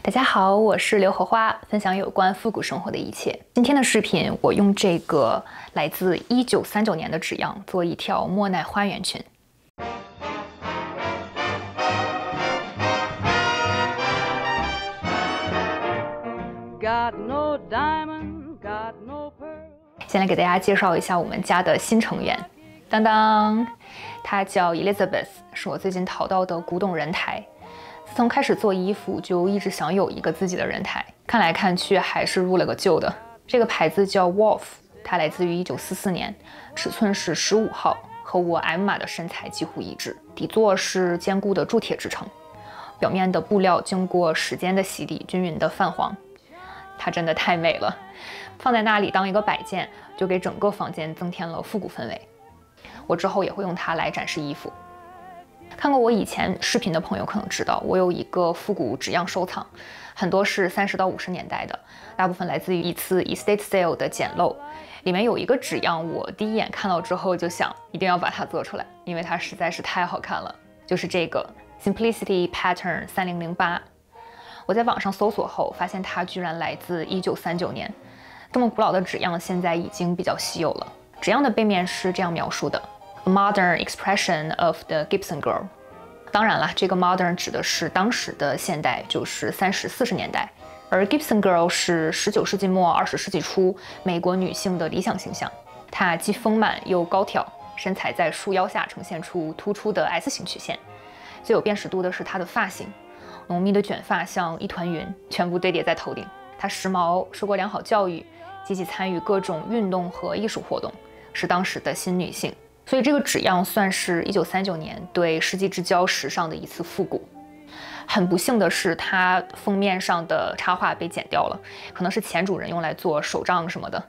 大家好，我是刘荷花，分享有关复古生活的一切。今天的视频，我用这个来自1939年的纸样做一条莫奈花园裙。先来给大家介绍一下我们家的新成员，当当，她叫 Elizabeth， 是我最近淘到的古董人台。自从开始做衣服，就一直想有一个自己的人台，看来看去还是入了个旧的。这个牌子叫 Wolf， 它来自于1944年，尺寸是15号，和我 M 码的身材几乎一致。底座是坚固的铸铁制成，表面的布料经过时间的洗礼，均匀的泛黄。它真的太美了，放在那里当一个摆件，就给整个房间增添了复古氛围。我之后也会用它来展示衣服。看过我以前视频的朋友可能知道，我有一个复古纸样收藏，很多是30到50年代的，大部分来自于一次 estate sale 的捡漏。里面有一个纸样，我第一眼看到之后就想一定要把它做出来，因为它实在是太好看了。就是这个 Simplicity Pattern 3008。我在网上搜索后发现它居然来自1939年，这么古老的纸样现在已经比较稀有了。纸样的背面是这样描述的：A modern expression of the Gibson girl。当然了，这个 modern 指的是当时的现代，就是30、40年代，而 Gibson girl 是19世纪末20世纪初美国女性的理想形象。她既丰满又高挑，身材在束腰下呈现出突出的 S 型曲线。最有辨识度的是她的发型。浓密的卷发像一团云，全部堆叠在头顶。她时髦，受过良好教育，积极参与各种运动和艺术活动，是当时的新女性。所以这个纸样算是1939年对世纪之交时尚的一次复古。很不幸的是，它封面上的插画被剪掉了，可能是前主人用来做手账什么的。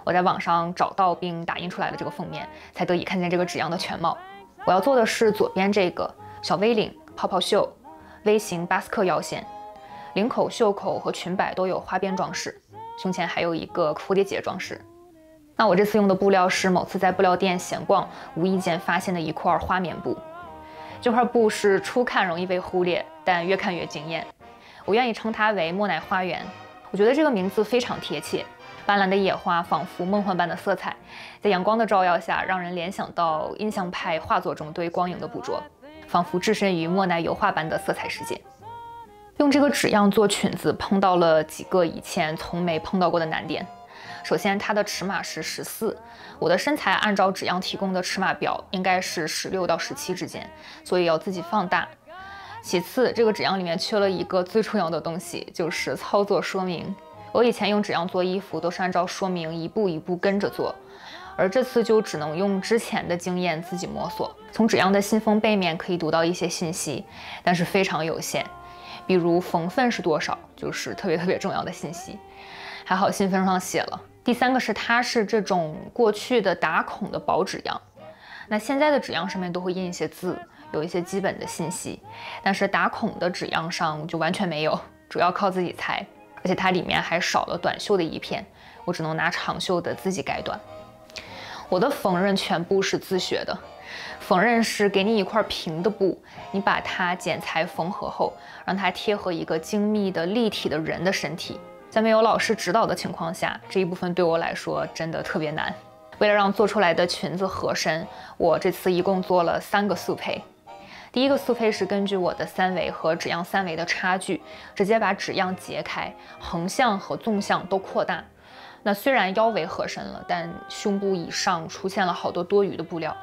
我在网上找到并打印出来的这个封面，才得以看见这个纸样的全貌。我要做的是左边这个小 V 领泡泡袖。V 型巴斯克腰线，领口、袖口和裙摆都有花边装饰，胸前还有一个蝴蝶结装饰。那我这次用的布料是某次在布料店闲逛无意间发现的一块花棉布。这块布是初看容易被忽略，但越看越惊艳。我愿意称它为莫奈花园。我觉得这个名字非常贴切，斑斓的野花仿佛梦幻般的色彩，在阳光的照耀下，让人联想到印象派画作中对光影的捕捉。仿佛置身于莫奈油画般的色彩世界。用这个纸样做裙子，碰到了几个以前从没碰到过的难点。首先，它的尺码是14，我的身材按照纸样提供的尺码表应该是16到17之间，所以要自己放大。其次，这个纸样里面缺了一个最重要的东西，就是操作说明。我以前用纸样做衣服都是按照说明一步一步跟着做。而这次就只能用之前的经验自己摸索。从纸样的信封背面可以读到一些信息，但是非常有限，比如缝分是多少，就是特别重要的信息。还好信封上写了。第三个是它是这种过去的打孔的薄纸样，那现在的纸样上面都会印一些字，有一些基本的信息，但是打孔的纸样上就完全没有，主要靠自己裁，而且它里面还少了短袖的一片，我只能拿长袖的自己改短。我的缝纫全部是自学的，缝纫是给你一块平的布，你把它剪裁缝合后，让它贴合一个精密的立体的人的身体。在没有老师指导的情况下，这一部分对我来说真的特别难。为了让做出来的裙子合身，我这次一共做了3个速配。第一个速配是根据我的3围和纸样3围的差距，直接把纸样截开，横向和纵向都扩大。那虽然腰围合身了，但胸部以上出现了好多多余的布料，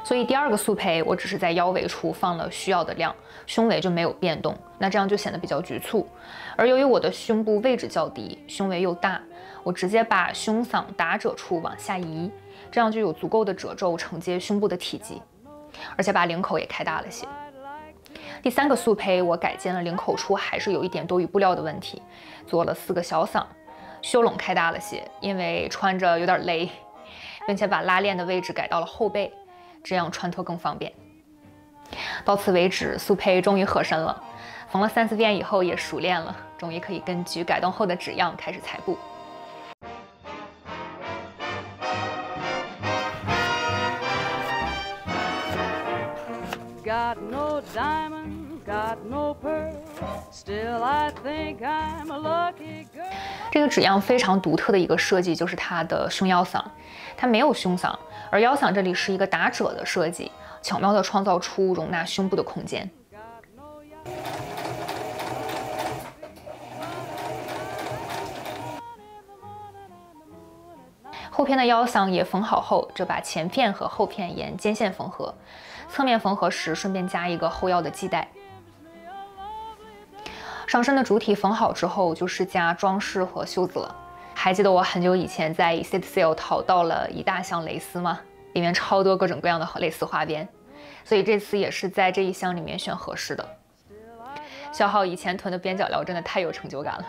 所以第2个速配我只是在腰围处放了需要的量，胸围就没有变动，那这样就显得比较局促。而由于我的胸部位置较低，胸围又大，我直接把胸嗓打褶处往下移，这样就有足够的褶皱承接胸部的体积，而且把领口也开大了些。第3个速配我改进了领口处还是有一点多余布料的问题，做了4个小嗓。袖笼开大了些，因为穿着有点勒，并且把拉链的位置改到了后背，这样穿脱更方便。到此为止，速配终于合身了。缝了3、4遍以后也熟练了，终于可以根据改动后的纸样开始裁布。Got no diamond, got no pearl, 这个纸样非常独特的一个设计就是它的胸腰嗓，它没有胸嗓，而腰嗓这里是一个打褶的设计，巧妙地创造出容纳胸部的空间。后片的腰嗓也缝好后，就把前片和后片沿肩线缝合，侧面缝合时顺便加一个后腰的系带。上身的主体缝好之后，就是加装饰和袖子了。还记得我很久以前在 Set Sale 淘到了一大箱蕾丝吗？里面超多各种各样的蕾丝花边，所以这次也是在这一箱里面选合适的。消耗以前囤的边角料真的太有成就感了。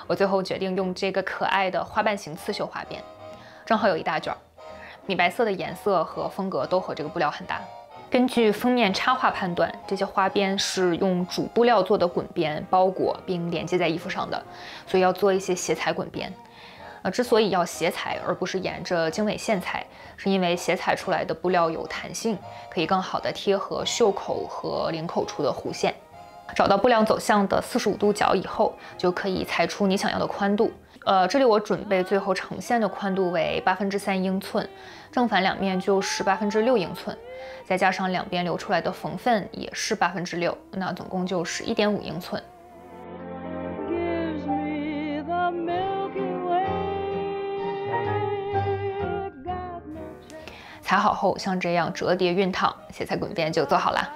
我最后决定用这个可爱的花瓣型刺绣花边，正好有一大卷，米白色的颜色和风格都和这个布料很搭。根据封面插画判断，这些花边是用主布料做的滚边包裹并连接在衣服上的，所以要做一些斜裁滚边。之所以要斜裁而不是沿着经纬线裁，是因为斜裁出来的布料有弹性，可以更好的贴合袖口和领口处的弧线。找到布料走向的45度角以后，就可以裁出你想要的宽度。这里我准备最后呈现的宽度为3/8英寸，正反两面就是6/8英寸，再加上两边留出来的缝份也是6/8，那总共就是1.5英寸。裁好后，像这样折叠熨烫，斜裁滚边就做好啦。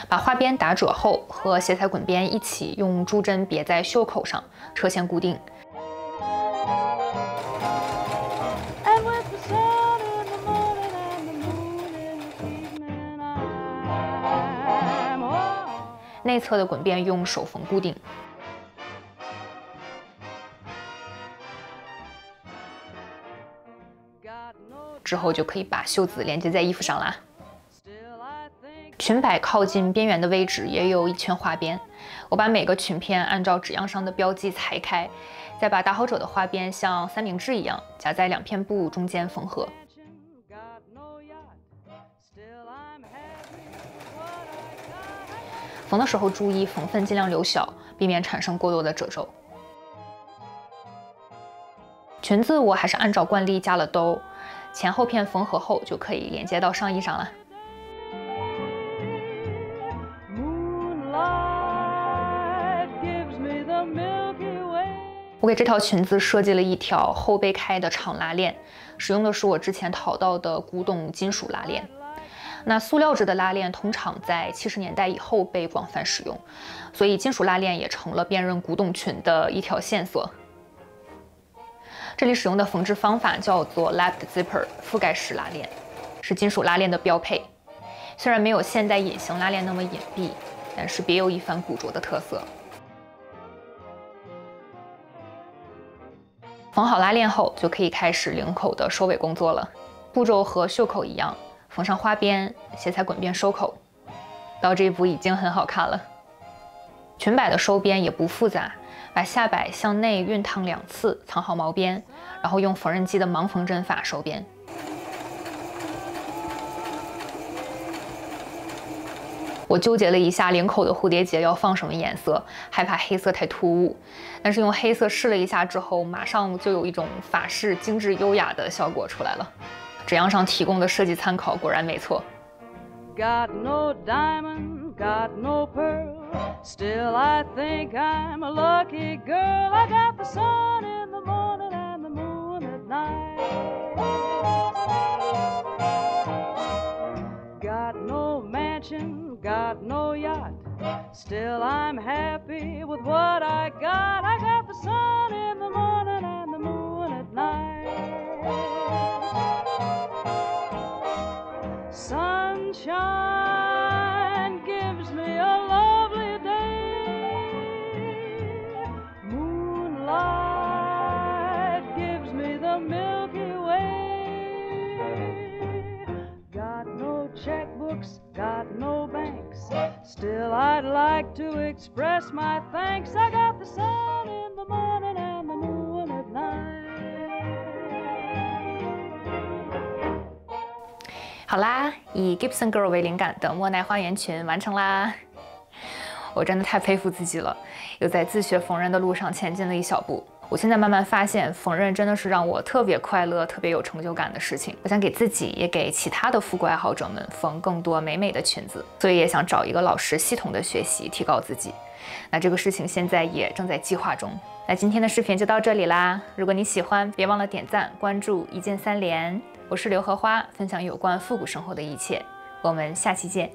把花边打褶后，和斜裁滚边一起用珠针别在袖口上，车线固定。内侧的滚边用手缝固定。之后就可以把袖子连接在衣服上啦。裙摆靠近边缘的位置也有一圈花边，我把每个裙片按照纸样上的标记裁开，再把打好褶的花边像三明治一样夹在两片布中间缝合。缝的时候注意缝份尽量留小，避免产生过多的褶皱。裙子我还是按照惯例加了兜，前后片缝合后就可以连接到上衣上了。我给这条裙子设计了一条后背开的长拉链，使用的是我之前淘到的古董金属拉链。那塑料制的拉链通常在70年代以后被广泛使用，所以金属拉链也成了辨认古董裙的一条线索。这里使用的缝制方法叫做 lapped zipper 覆盖式拉链，是金属拉链的标配。虽然没有现代隐形拉链那么隐蔽，但是别有一番古着的特色。缝好拉链后，就可以开始领口的收尾工作了。步骤和袖口一样，缝上花边，斜裁滚边收口。到这一步已经很好看了。裙摆的收边也不复杂，把下摆向内熨烫2次，藏好毛边，然后用缝纫机的盲缝针法收边。我纠结了一下领口的蝴蝶结要放什么颜色，害怕黑色太突兀，但是用黑色试了一下之后，马上就有一种法式精致优雅的效果出来了。纸样上提供的设计参考果然没错。Got no diamond, got no pearl, still I think I'm a lucky girl. I got the sun in the morning and the moon at night. Got no mansion, got no yacht, still I'm happy with what I got. I got the sun in the morning and the moon at night. Sunshine gives me a lovely day. Moonlight gives me the Milky Way. Got no checkbooks, got no banks, still I'd like to express my thanks. I got the sun in the morning and the moon at night. 好啦，以 Gibson Girl 为灵感的莫奈花园裙完成啦！我真的太佩服自己了，又在自学缝纫的路上前进了一小步。我现在慢慢发现，缝纫真的是让我特别快乐、特别有成就感的事情。我想给自己，也给其他的复古爱好者们缝更多美美的裙子，所以也想找一个老师系统的学习，提高自己。那这个事情现在也正在计划中。那今天的视频就到这里啦！如果你喜欢，别忘了点赞、关注，一键3连。我是刘荷花，分享有关复古生活的一切。我们下期见。